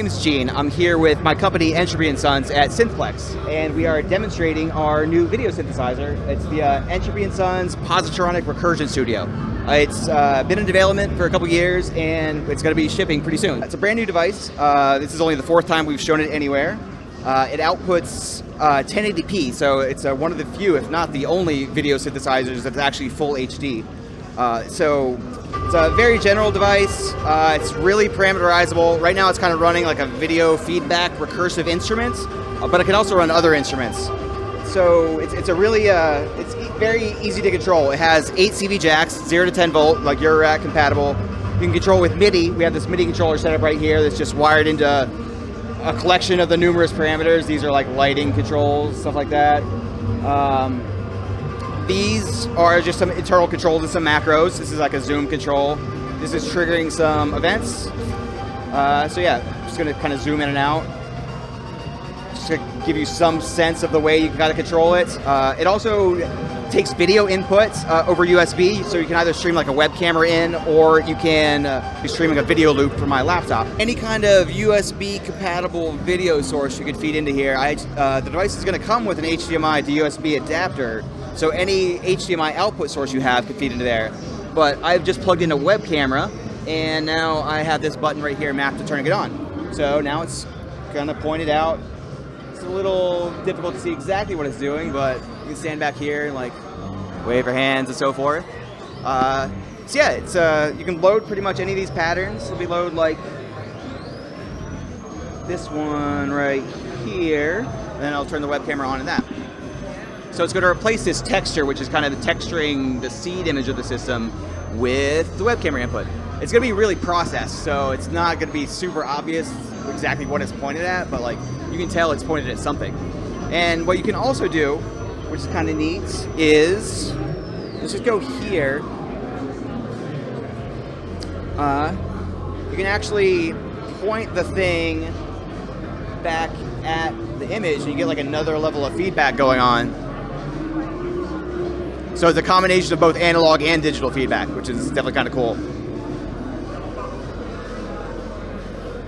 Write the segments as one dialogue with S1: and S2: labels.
S1: is Gene. I'm here with my company Entropy Sons at Synthplex, and we are demonstrating our new video synthesizer. It's the Entropy Sons Positronic Recursion Studio. It's been in development for a couple years, and it's going to be shipping pretty soon. It's a brand new device. This is only the 4th time we've shown it anywhere. It outputs 1080p, so it's one of the few, if not the only, video synthesizers that's actually full HD. So it's a very general device. It's really parameterizable. Right now it's kind of running like a video feedback recursive instrument, but it can also run other instruments. So it's a really, it's very easy to control. It has 8 CV jacks, 0 to 10 volt, like your rack compatible. You can control with MIDI. We have this MIDI controller set up right here that's just wired into a collection of the numerous parameters. These are like lighting controls, stuff like that. These are just some internal controls and some macros. This is like a zoom control. This is triggering some events. So yeah, just gonna kind of zoom in and out, just to give you some sense of the way you gotta control it. It also takes video inputs over USB, so you can either stream like a web camera in, or you can be streaming a video loop from my laptop. Any kind of USB compatible video source you could feed into here. The device is gonna come with an HDMI to USB adapter, so any HDMI output source you have could feed into there. But I've just plugged in a web camera, and now I have this button right here mapped to turning it on. So now it's gonna point it out. It's a little difficult to see exactly what it's doing, but you can stand back here and like wave your hands and so forth. So yeah, it's you can load pretty much any of these patterns. So we load like this one right here, and then I'll turn the web camera on in that. So it's going to replace this texture, which is kind of the texturing the seed image of the system, with the web camera input. It's going to be really processed, so it's not going to be super obvious exactly what it's pointed at, but like you can tell it's pointed at something. And what you can also do, which is kind of neat, is let's just go here. You can actually point the thing back at the image, and you get like another level of feedback going on. So it's a combination of both analog and digital feedback, which is definitely kind of cool.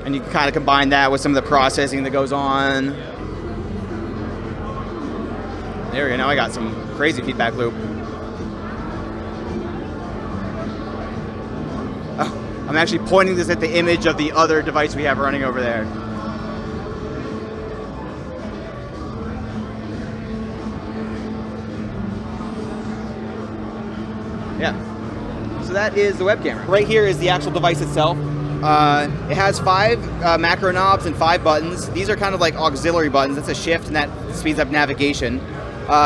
S1: And you can kind of combine that with some of the processing that goes on. There we go, now I got some crazy feedback loop. Oh, I'm actually pointing this at the image of the other device we have running over there. Yeah, so that is the web camera. Right here is the actual device itself. It has 5 macro knobs and 5 buttons. These are kind of like auxiliary buttons. That's a shift, and that speeds up navigation.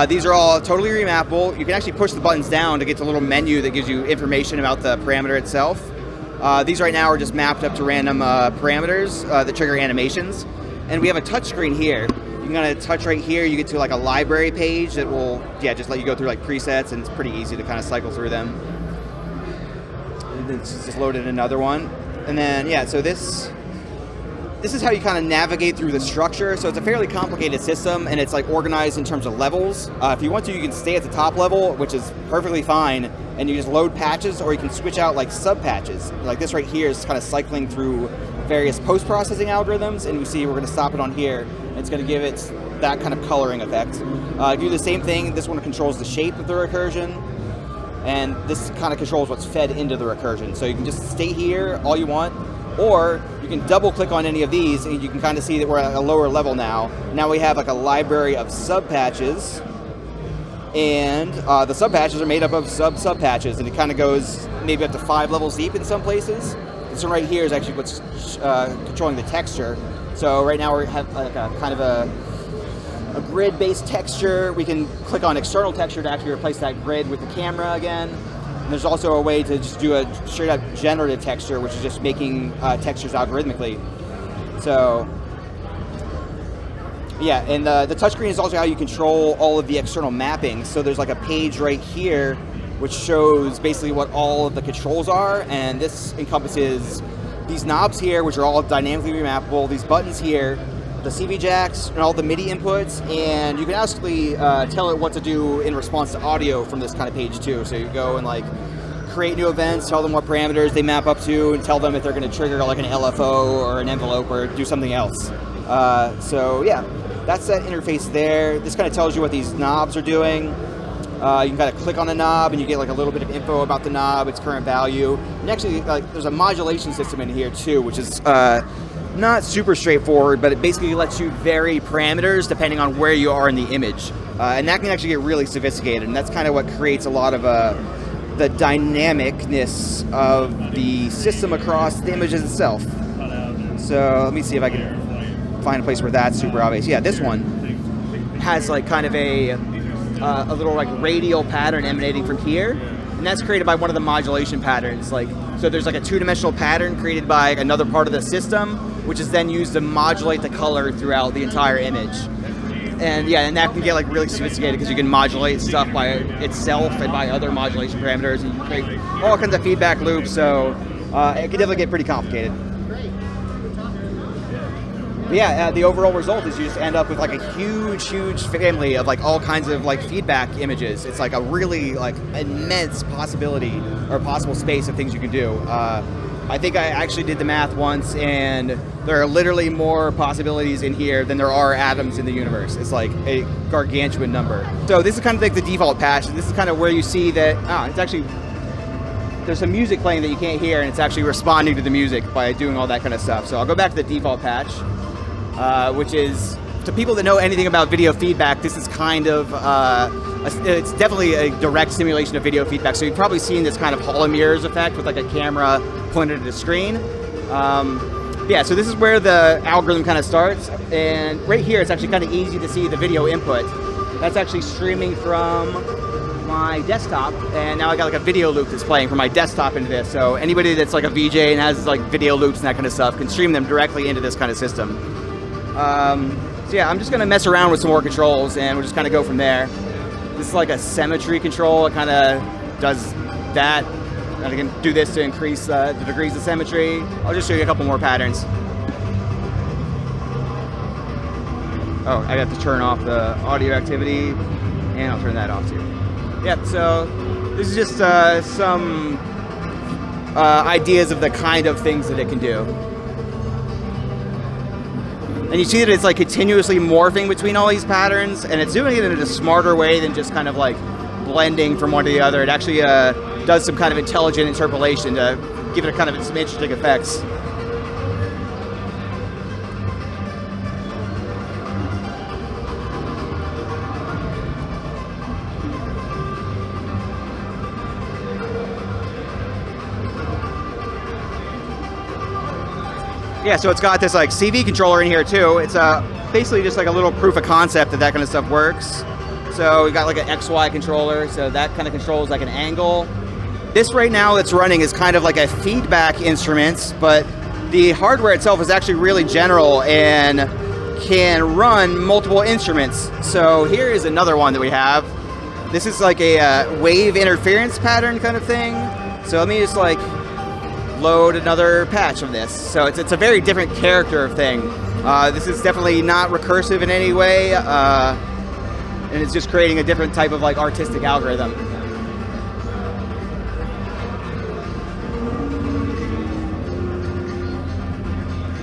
S1: These are all totally remappable. You can actually push the buttons down to get to a little menu that gives you information about the parameter itself. These right now are just mapped up to random parameters that trigger animations. And we have a touch screen here. You can kind of touch right here, you get to like a library page that will, just let you go through like presets, and it's pretty easy to kind of cycle through them. And then just loaded another one. And then, so this is how you kind of navigate through the structure. So it's a fairly complicated system, and it's like organized in terms of levels. If you want to, you can stay at the top level, which is perfectly fine, and you just load patches, or you can switch out like sub patches. Like this right here is kind of cycling through various post-processing algorithms, and you see we're going to stop it on here. It's going to give it that kind of coloring effect. Do the same thing. This one controls the shape of the recursion, and this kind of controls what's fed into the recursion. So you can just stay here all you want, or you can double click on any of these, and you can kind of see that we're at a lower level now. Now we have like a library of sub patches, and the sub patches are made up of sub patches, and it kind of goes maybe up to 5 levels deep in some places. This one right here is actually what's controlling the texture. So right now we have like a kind of a grid-based texture. We can click on external texture to actually replace that grid with the camera again. And there's also a way to just do a straight-up generative texture, which is just making textures algorithmically. So yeah, and the touchscreen is also how you control all of the external mappings. So there's like a page right here which shows basically what all of the controls are, and this encompasses these knobs here, which are all dynamically remappable, these buttons here, the CV jacks, and all the MIDI inputs, and you can actually tell it what to do in response to audio from this kind of page too. So you go and like create new events, tell them what parameters they map up to, and tell them if they're going to trigger like an LFO or an envelope or do something else. So yeah, that's that interface there. This kind of tells you what these knobs are doing. You can kind of click on the knob and you get like a little bit of info about the knob, its current value. And actually, like, there's a modulation system in here too, which is not super straightforward, but it basically lets you vary parameters depending on where you are in the image. And that can actually get really sophisticated, and that's kind of what creates a lot of the dynamicness of the system across the images itself. So let me see if I can find a place where that's super obvious. Yeah, this one has like kind of a little like radial pattern emanating from here, and that's created by one of the modulation patterns. Like, so there's like a two-dimensional pattern created by another part of the system, which is then used to modulate the color throughout the entire image. And yeah, and that can get like really sophisticated because you can modulate stuff by itself and by other modulation parameters, and you can create all kinds of feedback loops. So it can definitely get pretty complicated. But yeah, the overall result is you just end up with like a huge family of like all kinds of like feedback images. It's like a really like immense possibility or possible space of things you can do. I think I actually did the math once, and there are literally more possibilities in here than there are atoms in the universe. It's like a gargantuan number. So this is kind of like the default patch. This is kind of where you see that it's actually, there's some music playing that you can't hear, and it's actually responding to the music by doing all that kind of stuff. So I'll go back to the default patch, which is, to people that know anything about video feedback, this is kind of, it's definitely a direct simulation of video feedback. So you've probably seen this kind of Hall of Mirrors effect with like a camera pointed at a screen. Yeah, so this is where the algorithm kind of starts. And right here, it's actually kind of easy to see the video input. That's actually streaming from my desktop, and now I got like a video loop that's playing from my desktop into this. So anybody that's like a VJ and has like video loops and that kind of stuff can stream them directly into this kind of system. So yeah, I'm just gonna mess around with some more controls, and we'll just kind of go from there. This is like a symmetry control. It kind of does that. And I can do this to increase the degrees of symmetry. I'll just show you a couple more patterns. Oh, I have to turn off the audio activity, and I'll turn that off too. Yep, so this is just some ideas of the kind of things that it can do. And you see that it's like continuously morphing between all these patterns, and it's doing it in a smarter way than just kind of like blending from one to the other. It actually does some kind of intelligent interpolation to give it a kind of some interesting effects. Yeah, so it's got this like CV controller in here too. It's basically just like a little proof of concept that kind of stuff works. So we got like an XY controller, so that kind of controls like an angle. This right now that's running is kind of like a feedback instrument, but the hardware itself is actually really general and can run multiple instruments. So here is another one that we have. This is like a wave interference pattern kind of thing. So let me just like load another patch of this. So it's a very different character of thing. This is definitely not recursive in any way, and it's just creating a different type of like artistic algorithm.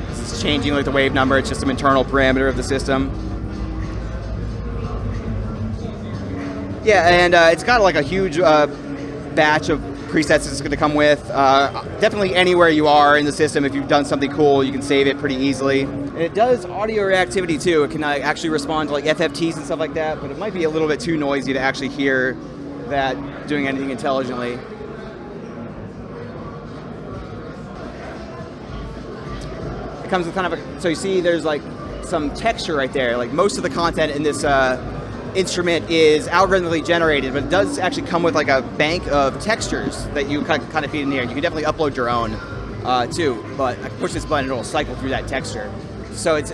S1: This is changing like the wave number. It's just some internal parameter of the system. Yeah, and it's got like a huge batch of presets it's going to come with. Definitely anywhere you are in the system, if you've done something cool, you can save it pretty easily. And it does audio reactivity too. It can actually respond to like FFTs and stuff like that, but it might be a little bit too noisy to actually hear that doing anything intelligently. It comes with kind of a, so you see there's like some texture right there. Like most of the content in this instrument is algorithmically generated, but it does actually come with like a bank of textures that you kind of feed in here. You can definitely upload your own too, but I can push this button and it'll cycle through that texture. So it's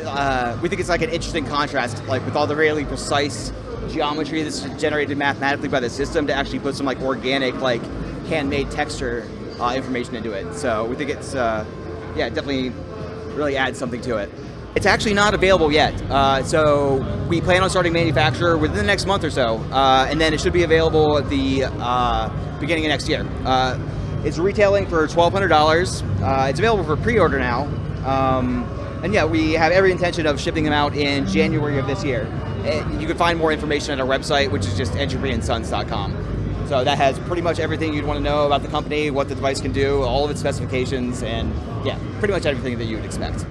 S1: we think it's like an interesting contrast, like with all the really precise geometry that's generated mathematically by the system, to actually put some like organic, like handmade texture information into it. So we think it's yeah, definitely really adds something to it. It's actually not available yet. So we plan on starting manufacture within the next month or so, and then it should be available at the beginning of next year. It's retailing for $1,200. It's available for pre-order now. And yeah, we have every intention of shipping them out in January of this year. You can find more information at our website, which is just entropysons.com. So that has pretty much everything you'd want to know about the company, what the device can do, all of its specifications, and yeah, pretty much everything that you would expect.